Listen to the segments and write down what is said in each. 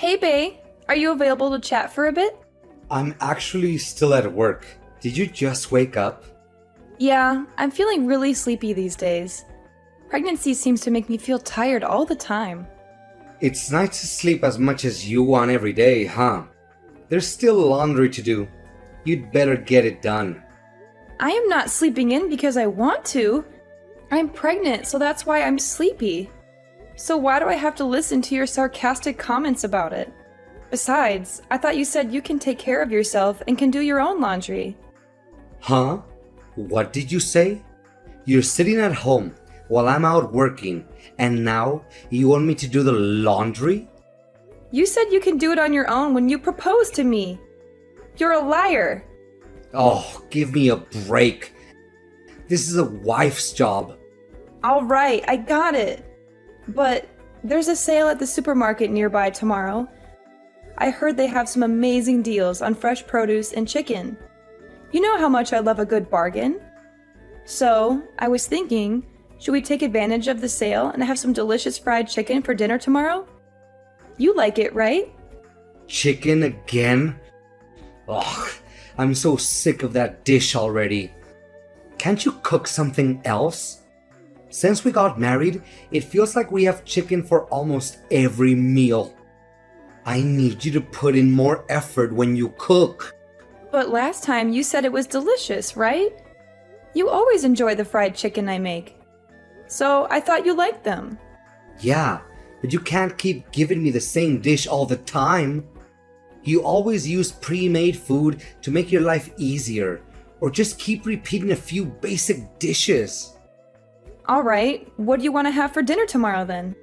Hey, Bae. Are you available to chat for a bit? I'm actually still at work. Did you just wake up? Yeah, I'm feeling really sleepy these days. Pregnancy seems to make me feel tired all the time. It's nice to sleep as much as you want every day, huh? There's still laundry to do. You'd better get it done. I am not sleeping in because I want to. I'm pregnant, so that's why I'm sleepy. So why do I have to listen to your sarcastic comments about it? Besides, I thought you said you can take care of yourself and can do your own laundry. Huh? What did you say? You're sitting at home while I'm out working, and now you want me to do the laundry? You said you can do it on your own when you proposed to me. You're a liar. Oh, give me a break. This is a wife's job. All right, I got it. But there's a sale at the supermarket nearby tomorrow. I heard they have some amazing deals on fresh produce and chicken. You know how much I love a good bargain. So, I was thinking, should we take advantage of the sale and have some delicious fried chicken for dinner tomorrow? You like it, right? Chicken again? Ugh, I'm so sick of that dish already. Can't you cook something else? Since we got married, it feels like we have chicken for almost every meal. I need you to put in more effort when you cook. But last time you said it was delicious, right? You always enjoy the fried chicken I make. So I thought you liked them. Yeah, but you can't keep giving me the same dish all the time. You always use pre-made food to make your life easier, or just keep repeating a few basic dishes. All right, what do you want to have for dinner tomorrow then?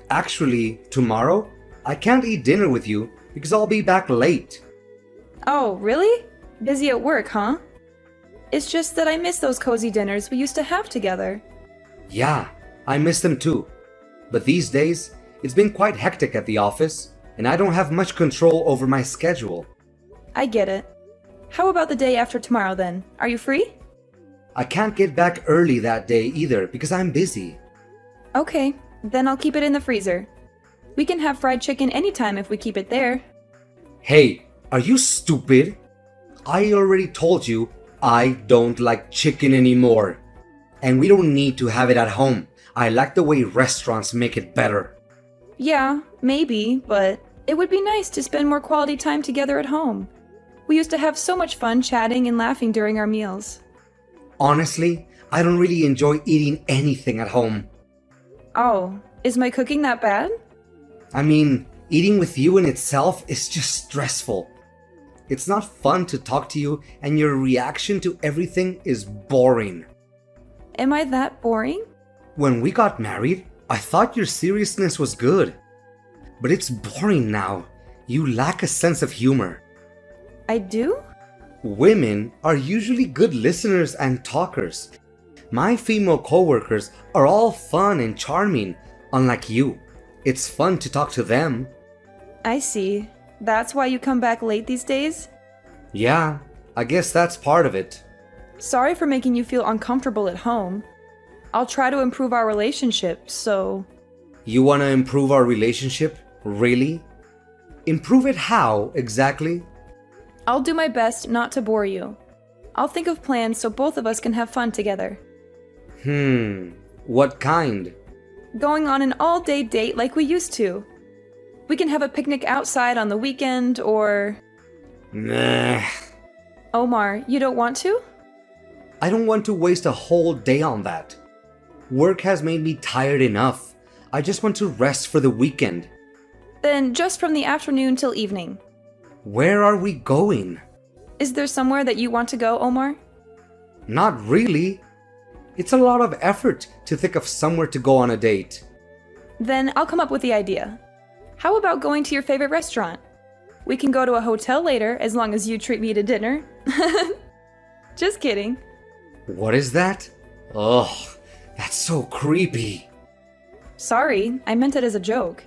Actually, tomorrow, I can't eat dinner with you because I'll be back late. Oh, really? Busy at work, huh? It's just that I miss those cozy dinners we used to have together. Yeah, I miss them too. But these days, it's been quite hectic at the office, and I don't have much control over my schedule. I get it. How about the day after tomorrow then? Are you free? I can't get back early that day either because I'm busy. Okay, then I'll keep it in the freezer. We can have fried chicken anytime if we keep it there. Hey, are you stupid? I already told you I don't like chicken anymore. And we don't need to have it at home. I like the way restaurants make it better. Yeah, maybe, but it would be nice to spend more quality time together at home. We used to have so much fun chatting and laughing during our meals. Honestly, I don't really enjoy eating anything at home. Oh, is my cooking that bad? I mean, eating with you in itself is just stressful. It's not fun to talk to you, and your reaction to everything is boring. Am I that boring? When we got married, I thought your seriousness was good. But it's boring now. You lack a sense of humor. I do? Women are usually good listeners and talkers. My female coworkers are all fun and charming, unlike you. It's fun to talk to them. I see. That's why you come back late these days? Yeah, I guess that's part of it. Sorry for making you feel uncomfortable at home. I'll try to improve our relationship, so... You want to improve our relationship? Really? Improve it how, exactly? I'll do my best not to bore you. I'll think of plans so both of us can have fun together. What kind? Going on an all-day date like we used to. We can have a picnic outside on the weekend, or... Nah. Omar, you don't want to? I don't want to waste a whole day on that. Work has made me tired enough. I just want to rest for the weekend. Then just from the afternoon till evening. Where are we going? Is there somewhere that you want to go, Omar? Not really. It's a lot of effort to think of somewhere to go on a date. Then I'll come up with the idea. How about going to your favorite restaurant? We can go to a hotel later as long as you treat me to dinner. Just kidding. What is that? Ugh, that's so creepy. Sorry, I meant it as a joke.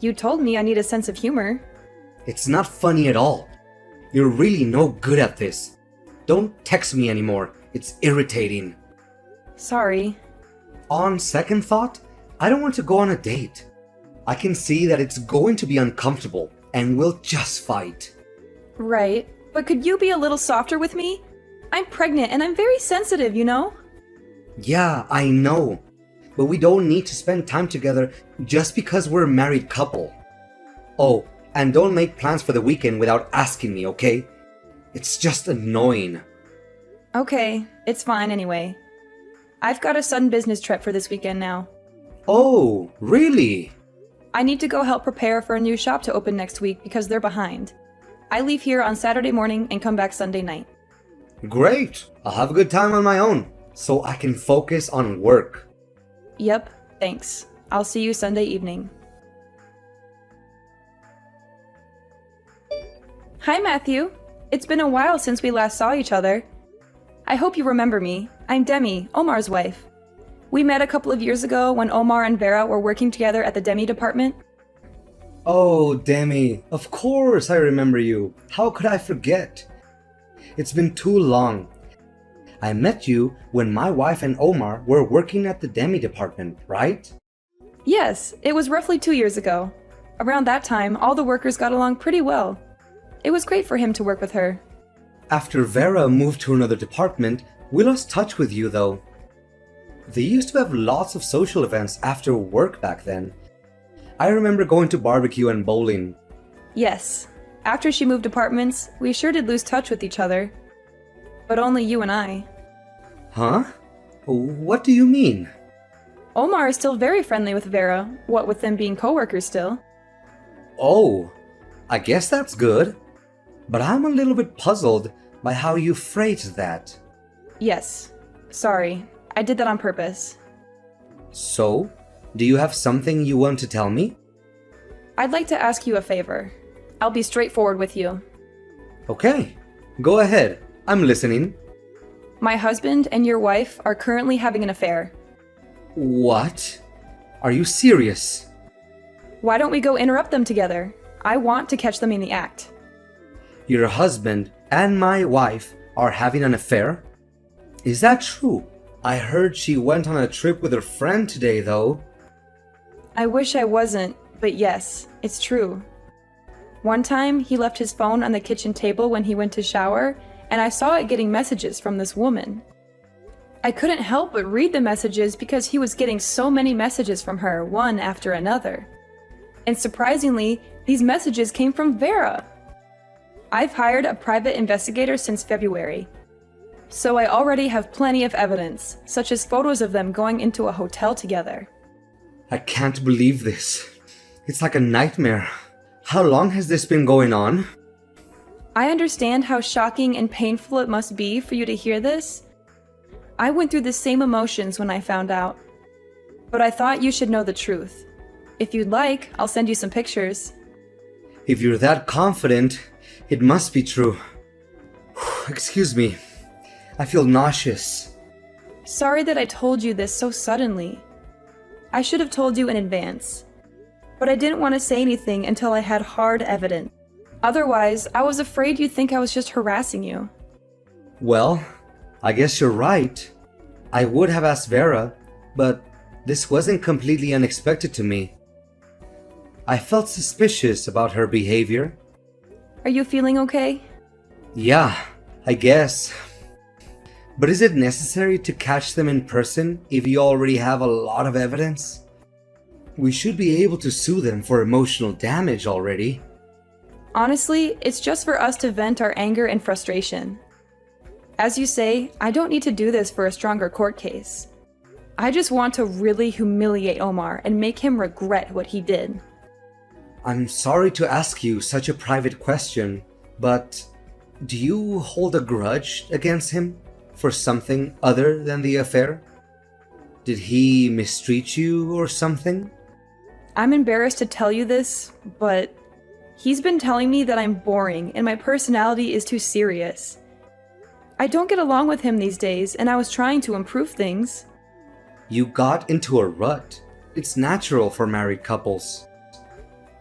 You told me I need a sense of humor. It's not funny at all. You're really no good at this. Don't text me anymore. It's irritating. Sorry. On second thought, I don't want to go on a date. I can see that it's going to be uncomfortable, and we'll just fight. Right, but could you be a little softer with me? I'm pregnant and I'm very sensitive, you know? Yeah, I know. But we don't need to spend time together just because we're a married couple. Oh, and don't make plans for the weekend without asking me, okay? It's just annoying. Okay, it's fine anyway. I've got a sudden business trip for this weekend now. Oh, really? I need to go help prepare for a new shop to open next week because they're behind. I leave here on Saturday morning and come back Sunday night. Great! I'll have a good time on my own, so I can focus on work. Yep, thanks. I'll see you Sunday evening. Hi, Matthew. It's been a while since we last saw each other. I hope you remember me. I'm Demi, Omar's wife. We met a couple of years ago when Omar and Vera were working together at the Demi department. Oh, Demi, of course I remember you. How could I forget? It's been too long. I met you when my wife and Omar were working at the Demi department, right? Yes, it was roughly 2 years ago. Around that time, all the workers got along pretty well. It was great for him to work with her. After Vera moved to another department, we lost touch with you though. They used to have lots of social events after work back then. I remember going to barbecue and bowling. Yes, after she moved departments, we sure did lose touch with each other. But only you and I. Huh? What do you mean? Omar is still very friendly with Vera, what with them being coworkers still. Oh, I guess that's good. But I'm a little bit puzzled by how you phrased that. Yes, sorry, I did that on purpose. So, do you have something you want to tell me? I'd like to ask you a favor. I'll be straightforward with you. Okay, go ahead. I'm listening. My husband and your wife are currently having an affair. What? Are you serious? Why don't we go interrupt them together? I want to catch them in the act. Your husband and my wife are having an affair? Is that true? I heard she went on a trip with her friend today, though. I wish I wasn't, but yes, it's true. One time, he left his phone on the kitchen table when he went to shower, and I saw it getting messages from this woman. I couldn't help but read the messages because he was getting so many messages from her, one after another. And surprisingly, these messages came from Vera. I've hired a private investigator since February. So I already have plenty of evidence, such as photos of them going into a hotel together. I can't believe this. It's like a nightmare. How long has this been going on? I understand how shocking and painful it must be for you to hear this. I went through the same emotions when I found out. But I thought you should know the truth. If you'd like, I'll send you some pictures. If you're that confident, it must be true. Excuse me. I feel nauseous. Sorry that I told you this so suddenly. I should have told you in advance. But I didn't want to say anything until I had hard evidence. Otherwise, I was afraid you'd think I was just harassing you. Well, I guess you're right. I would have asked Vera, but this wasn't completely unexpected to me. I felt suspicious about her behavior. Are you feeling okay? Yeah, I guess. But is it necessary to catch them in person if you already have a lot of evidence? We should be able to sue them for emotional damage already. Honestly, it's just for us to vent our anger and frustration. As you say, I don't need to do this for a stronger court case. I just want to really humiliate Omar and make him regret what he did. I'm sorry to ask you such a private question, but do you hold a grudge against him for something other than the affair? Did he mistreat you or something? I'm embarrassed to tell you this, but he's been telling me that I'm boring and my personality is too serious. I don't get along with him these days, and I was trying to improve things. You got into a rut. It's natural for married couples.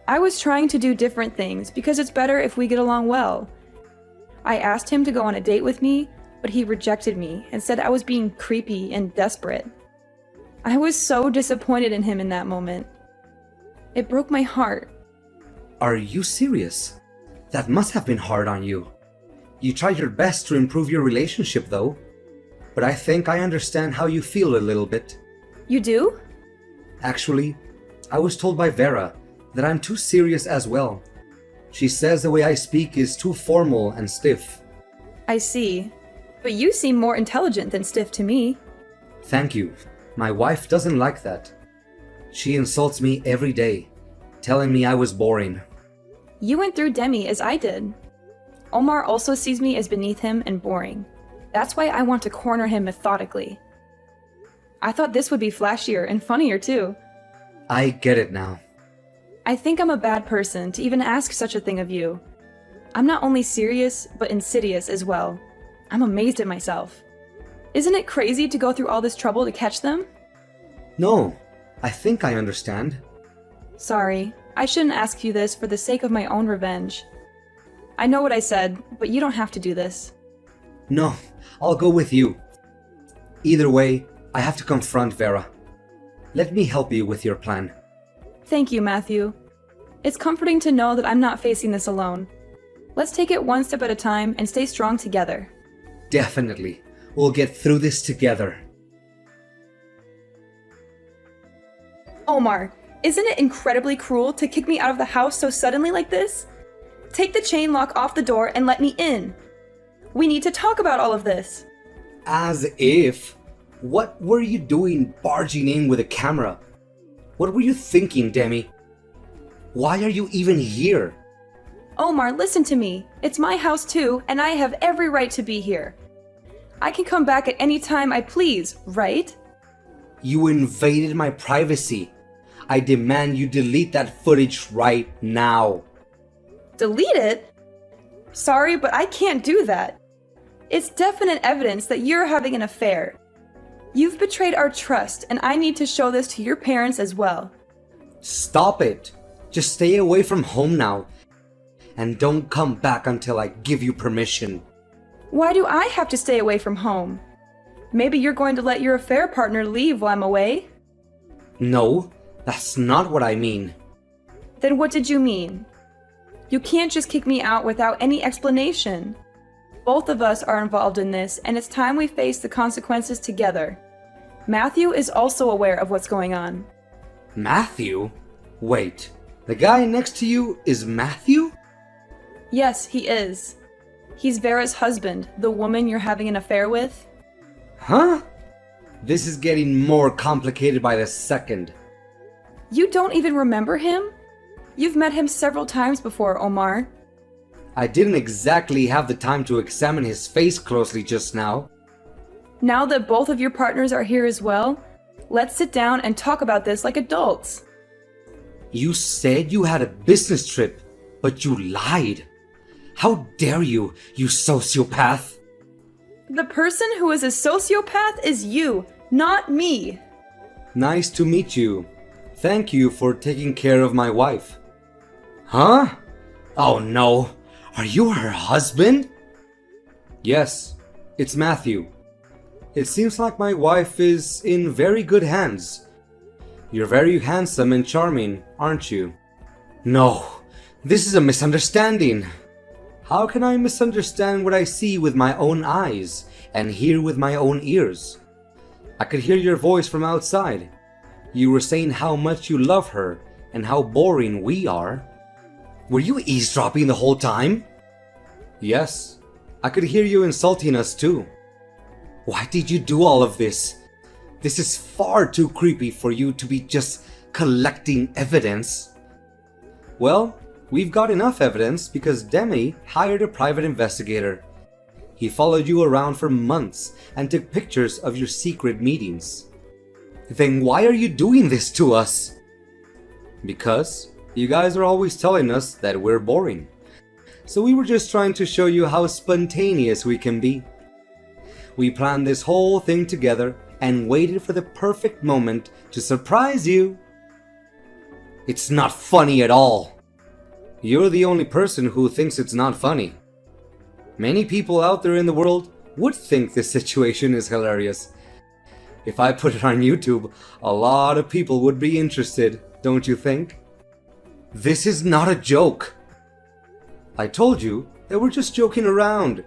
I was trying to do different things because it's better if we get along well. I asked him to go on a date with me, but he rejected me and said I was being creepy and desperate. I was so disappointed in him in that moment. It broke my heart. Are you serious? That must have been hard on you. You tried your best to improve your relationship though. But I think I understand how you feel a little bit. You do? Actually, I was told by Vera that I'm too serious as well. She says the way I speak is too formal and stiff. I see. But you seem more intelligent than stiff to me. Thank you. My wife doesn't like that. She insults me every day, telling me I was boring. You went through Demi as I did. Omar also sees me as beneath him and boring. That's why I want to corner him methodically. I thought this would be flashier and funnier too. I get it now. I think I'm a bad person to even ask such a thing of you. I'm not only serious, but insidious as well. I'm amazed at myself. Isn't it crazy to go through all this trouble to catch them? No, I think I understand. Sorry, I shouldn't ask you this for the sake of my own revenge. I know what I said, but you don't have to do this. No, I'll go with you. Either way, I have to confront Vera. Let me help you with your plan. Thank you, Matthew. It's comforting to know that I'm not facing this alone. Let's take it one step at a time and stay strong together. Definitely. We'll get through this together. Omar, isn't it incredibly cruel to kick me out of the house so suddenly like this? Take the chain lock off the door and let me in. We need to talk about all of this. As if. What were you doing barging in with a camera? What were you thinking, Demi? Why are you even here? Omar, listen to me. It's my house too, and I have every right to be here. I can come back at any time I please, right? You invaded my privacy. I demand you delete that footage right now. Delete it? Sorry, but I can't do that. It's definite evidence that you're having an affair. You've betrayed our trust, and I need to show this to your parents as well. Stop it. Just stay away from home now. And don't come back until I give you permission. Why do I have to stay away from home? Maybe you're going to let your affair partner leave while I'm away? No, that's not what I mean. Then what did you mean? You can't just kick me out without any explanation. Both of us are involved in this, and it's time we face the consequences together. Matthew is also aware of what's going on. Matthew? Wait, the guy next to you is Matthew? Yes, he is. He's Vera's husband, the woman you're having an affair with. Huh? This is getting more complicated by the second. You don't even remember him? You've met him several times before, Omar. I didn't exactly have the time to examine his face closely just now. Now that both of your partners are here as well, let's sit down and talk about this like adults. You said you had a business trip, but you lied. How dare you, you sociopath? The person who is a sociopath is you, not me. Nice to meet you. Thank you for taking care of my wife. Huh? Oh no. Are you her husband? Yes, it's Matthew. It seems like my wife is in very good hands. You're very handsome and charming, aren't you? No, this is a misunderstanding. How can I misunderstand what I see with my own eyes and hear with my own ears? I could hear your voice from outside. You were saying how much you love her and how boring we are. Were you eavesdropping the whole time? Yes, I could hear you insulting us too. Why did you do all of this? This is far too creepy for you to be just collecting evidence. Well, we've got enough evidence because Demi hired a private investigator. He followed you around for months and took pictures of your secret meetings. Then why are you doing this to us? Because you guys are always telling us that we're boring. So we were just trying to show you how spontaneous we can be. We planned this whole thing together and waited for the perfect moment to surprise you. It's not funny at all. You're the only person who thinks it's not funny. Many people out there in the world would think this situation is hilarious. If I put it on YouTube, a lot of people would be interested, don't you think? This is not a joke. I told you that we're just joking around.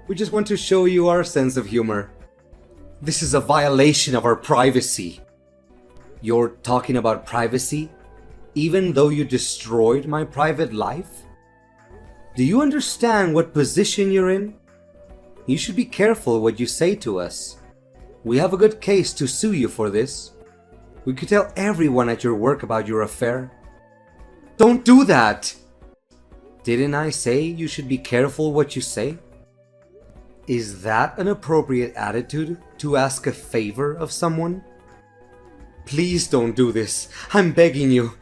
We just want to show you our sense of humor. This is a violation of our privacy. You're talking about privacy, even though you destroyed my private life? Do you understand what position you're in? You should be careful what you say to us. We have a good case to sue you for this. We could tell everyone at your work about your affair. Don't do that! Didn't I say you should be careful what you say? Is that an appropriate attitude to ask a favor of someone? Please don't do this. I'm begging you.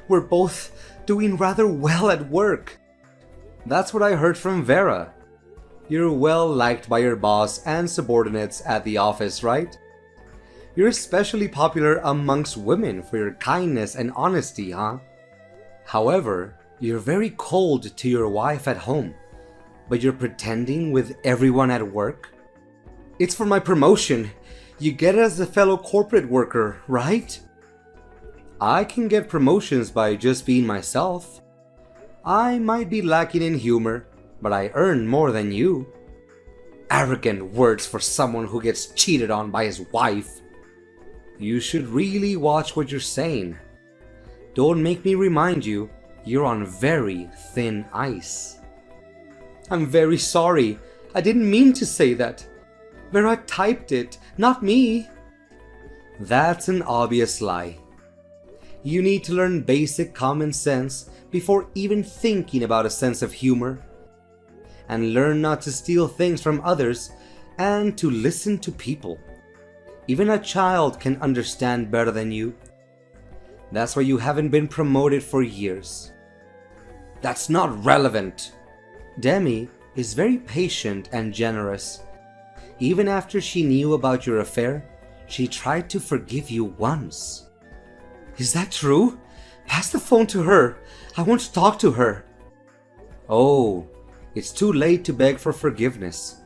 We're both doing rather well at work. That's what I heard from Vera. You're well liked by your boss and subordinates at the office, right? You're especially popular amongst women for your kindness and honesty, huh? However, you're very cold to your wife at home, but you're pretending with everyone at work? It's for my promotion. You get it as a fellow corporate worker, right? I can get promotions by just being myself. I might be lacking in humor, but I earn more than you. Arrogant words for someone who gets cheated on by his wife. You should really watch what you're saying. Don't make me remind you, you're on very thin ice. I'm very sorry. I didn't mean to say that. Vera typed it, not me. That's an obvious lie. You need to learn basic common sense before even thinking about a sense of humor. And learn not to steal things from others and to listen to people. Even a child can understand better than you. That's why you haven't been promoted for years. That's not relevant. Demi is very patient and generous. Even after she knew about your affair, she tried to forgive you once. Is that true? Pass the phone to her. I want to talk to her. Oh, it's too late to beg for forgiveness.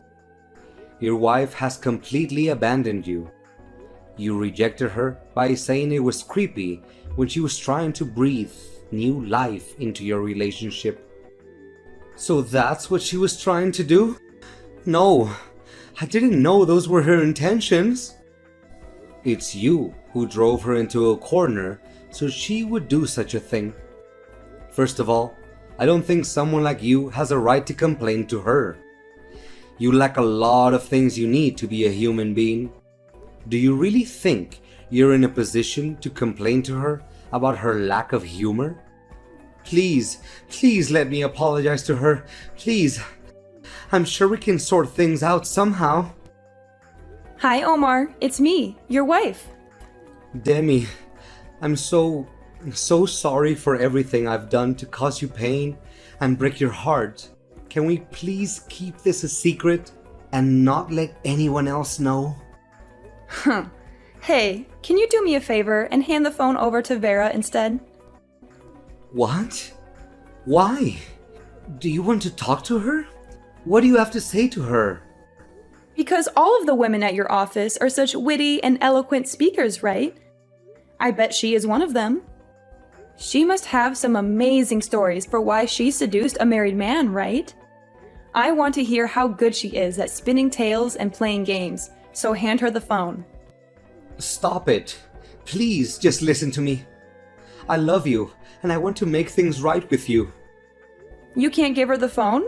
Your wife has completely abandoned you. You rejected her by saying it was creepy when she was trying to breathe new life into your relationship. So that's what she was trying to do? No, I didn't know those were her intentions. It's you who drove her into a corner so she would do such a thing. First of all, I don't think someone like you has a right to complain to her. You lack a lot of things you need to be a human being. Do you really think you're in a position to complain to her about her lack of humor? Please let me apologize to her. Please. I'm sure we can sort things out somehow. Hi, Omar. It's me, your wife. Demi, I'm so sorry for everything I've done to cause you pain and break your heart. Can we please keep this a secret and not let anyone else know? Huh. Hey, can you do me a favor and hand the phone over to Vera instead? What? Why? Do you want to talk to her? What do you have to say to her? Because all of the women at your office are such witty and eloquent speakers, right? I bet she is one of them. She must have some amazing stories for why she seduced a married man, right? I want to hear how good she is at spinning tales and playing games, so hand her the phone. Stop it. Please just listen to me. I love you, and I want to make things right with you. You can't give her the phone?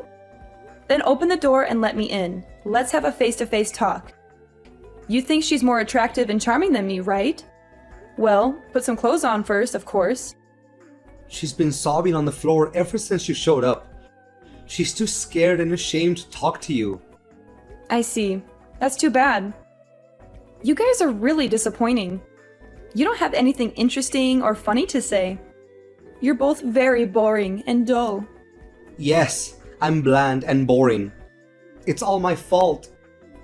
Then open the door and let me in. Let's have a face-to-face talk. You think she's more attractive and charming than me, right? Well, put some clothes on first, of course. She's been sobbing on the floor ever since you showed up. She's too scared and ashamed to talk to you. I see. That's too bad. You guys are really disappointing. You don't have anything interesting or funny to say. You're both very boring and dull. Yes, I'm bland and boring. It's all my fault.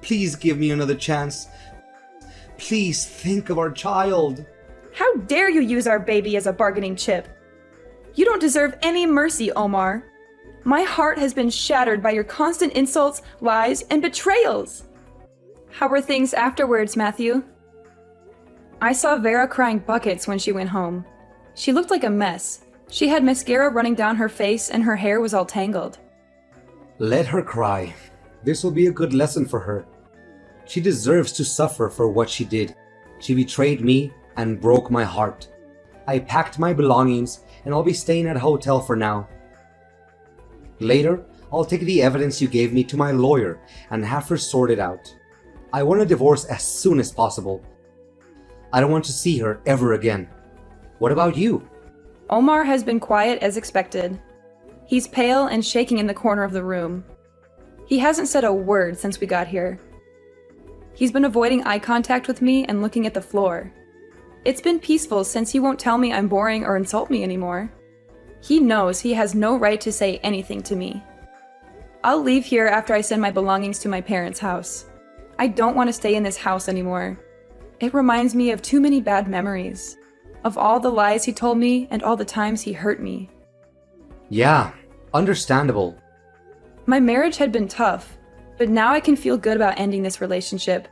Please give me another chance. Please think of our child. How dare you use our baby as a bargaining chip? You don't deserve any mercy, Omar. My heart has been shattered by your constant insults, lies, and betrayals. How were things afterwards, Matthew? I saw Vera crying buckets when she went home. She looked like a mess. She had mascara running down her face and her hair was all tangled. Let her cry. This will be a good lesson for her. She deserves to suffer for what she did. She betrayed me and broke my heart. I packed my belongings and I'll be staying at a hotel for now. Later, I'll take the evidence you gave me to my lawyer and have her sorted out. I want a divorce as soon as possible. I don't want to see her ever again. What about you? Omar has been quiet as expected. He's pale and shaking in the corner of the room. He hasn't said a word since we got here. He's been avoiding eye contact with me and looking at the floor. It's been peaceful since he won't tell me I'm boring or insult me anymore. He knows he has no right to say anything to me. I'll leave here after I send my belongings to my parents' house. I don't want to stay in this house anymore. It reminds me of too many bad memories, of all the lies he told me and all the times he hurt me. Yeah, understandable. My marriage had been tough, but now I can feel good about ending this relationship.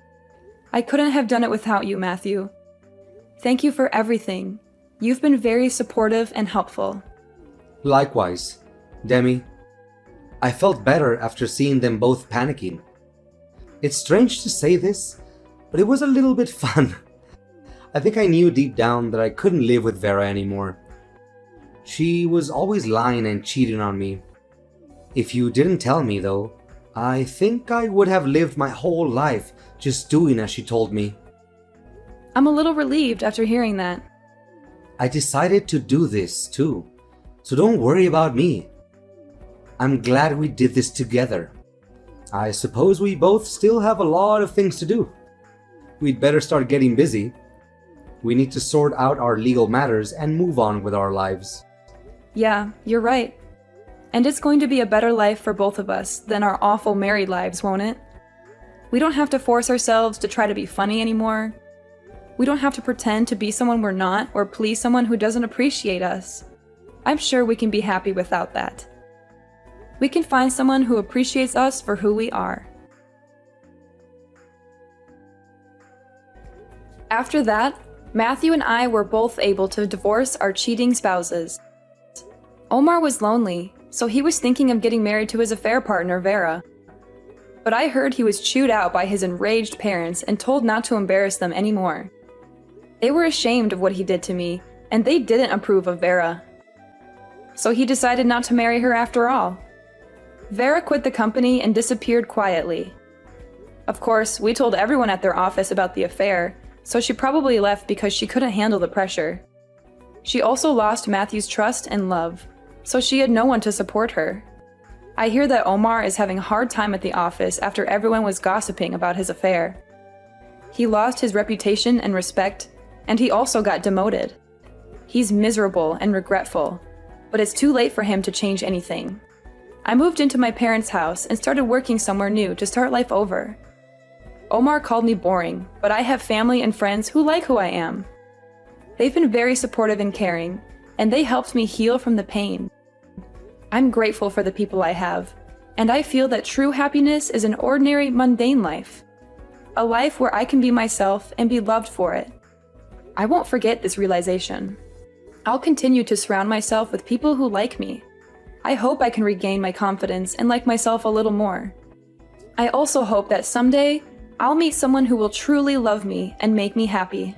I couldn't have done it without you, Matthew. Thank you for everything. You've been very supportive and helpful. Likewise, Demi. I felt better after seeing them both panicking. It's strange to say this, but it was a little bit fun. I think I knew deep down that I couldn't live with Vera anymore. She was always lying and cheating on me. If you didn't tell me, though, I think I would have lived my whole life just doing as she told me. I'm a little relieved after hearing that. I decided to do this, too, so don't worry about me. I'm glad we did this together. I suppose we both still have a lot of things to do. We'd better start getting busy. We need to sort out our legal matters and move on with our lives. Yeah, you're right. And it's going to be a better life for both of us than our awful married lives, won't it? We don't have to force ourselves to try to be funny anymore. We don't have to pretend to be someone we're not or please someone who doesn't appreciate us. I'm sure we can be happy without that. We can find someone who appreciates us for who we are. After that, Matthew and I were both able to divorce our cheating spouses. Omar was lonely, so he was thinking of getting married to his affair partner, Vera. But I heard he was chewed out by his enraged parents and told not to embarrass them anymore. They were ashamed of what he did to me, and they didn't approve of Vera. So he decided not to marry her after all. Vera quit the company and disappeared quietly. Of course, we told everyone at their office about the affair, so she probably left because she couldn't handle the pressure. She also lost Matthew's trust and love, so she had no one to support her. I hear that Omar is having a hard time at the office after everyone was gossiping about his affair. He lost his reputation and respect, and he also got demoted. He's miserable and regretful, but it's too late for him to change anything. I moved into my parents' house and started working somewhere new to start life over. Omar called me boring, but I have family and friends who like who I am. They've been very supportive and caring, and they helped me heal from the pain. I'm grateful for the people I have, and I feel that true happiness is an ordinary, mundane life. A life where I can be myself and be loved for it. I won't forget this realization. I'll continue to surround myself with people who like me. I hope I can regain my confidence and like myself a little more. I also hope that someday, I'll meet someone who will truly love me and make me happy.